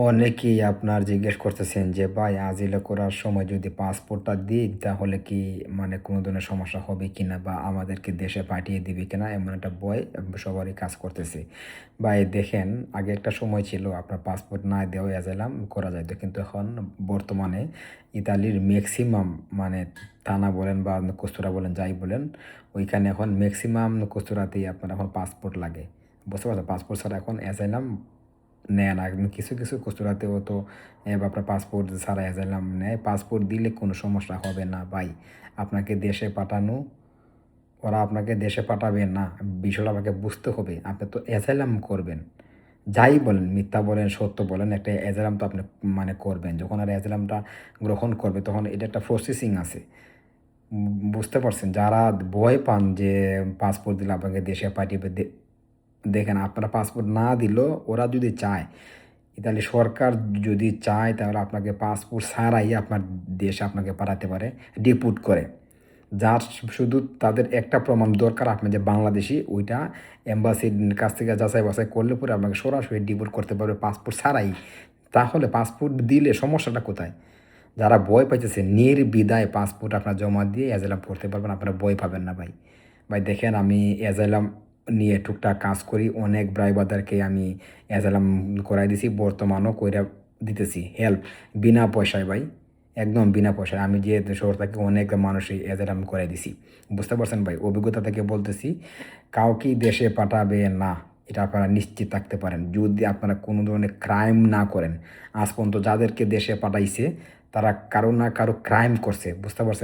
অনেকেই আপনার জিজ্ঞেস করতেছেন যে ভাই আজিলা করার সময় যদি পাসপোর্টটা দিই তাহলে কি মানে কোনো ধরনের সমস্যা হবে কিনা বা আমাদেরকে দেশে পাঠিয়ে দিবে কিনা এমন একটা ভয় সবারই কাজ করতেছে। ভাই দেখেন, আগে একটা সময় ছিল আপনার পাসপোর্ট না দেওয়া অ্যাজাইলাম করা যাইতো, কিন্তু এখন বর্তমানে ইতালির ম্যাক্সিমাম মানে থানা বলেন বা কস্তুরা বলেন যাই বলেন, ওইখানে এখন ম্যাক্সিমাম কস্তুরাতেই আপনার এখন পাসপোর্ট লাগে। বুঝতে পারছো, পাসপোর্ট ছাড়া এখন অ্যাজাইলাম নেয় না। একদম কিছু কিছু কস্তুরাতেও তো আপনার পাসপোর্ট ছাড়া অ্যাজাইলাম নেয়। পাসপোর্ট দিলে কোনো সমস্যা হবে না ভাই। আপনাকে দেশে পাঠানো, ওরা আপনাকে দেশে পাঠাবে না, বিষয়টা আপনাকে বুঝতে হবে। আপনি তো অ্যাজাইলাম করবেন, যাই বলেন, মিথ্যা বলেন সত্য বলেন, একটা অ্যাজাইলাম তো আপনি মানে করবেন। যখন আর অ্যাজাইলামটা গ্রহণ করবে তখন এটা একটা প্রসেসিং আছে। বুঝতে পারছেন? যারা ভয় পান যে পাসপোর্ট দিলে আপনাকে দেশে পাঠিয়ে দেখেন, আপনারা পাসপোর্ট না দিলেও ওরা যদি চায়, ইতালি সরকার যদি চায় তাহলে আপনাকে পাসপোর্ট ছাড়াই আপনার দেশে আপনাকে পাঠাতে পারে ডিপুট করে। যার শুধু তাদের একটা প্রমাণ দরকার আপনি যে বাংলাদেশি, ওইটা এম্বাসির কাছ থেকে যাচাই বাছাই করলে পরে আপনাকে সরাসরি ডিপোর্ট করতে পারবে পাসপোর্ট ছাড়াই। তাহলে পাসপোর্ট দিলে সমস্যাটা কোথায়? যারা ভয় পাইতেছে, নির্দ্বিধায় পাসপোর্ট আপনার জমা দিয়ে অ্যাজাইলাম করতে পারবেন, আপনারা ভয় পাবেন না ভাই। ভাই দেখেন, আমি অ্যাজাইলাম নিয়ে টুকটাক কাজ করি, অনেক ড্রাইভারদেরকে আমি অ্যাজাইলাম করাই দিছি, বর্তমানও কইরা দিতেছি হেল্প, বিনা পয়সায় ভাই, একদম বিনা পয়সায়। আমি যে শহর থেকে অনেক মানুষই অ্যাজাইলাম করাই দিছি। বুঝতে পারছেন ভাই, অভিজ্ঞতা থেকে বলতেছি, কাউকেই দেশে পাঠাবে না, এটা আপনারা নিশ্চিত থাকতে পারেন, যদি আপনারা কোনো ধরনের ক্রাইম না করেন। আজ পর্যন্ত যাদেরকে দেশে পাঠাইছে তারা কারো না কারো ক্রাইম করছে, বুঝতে পারছেন?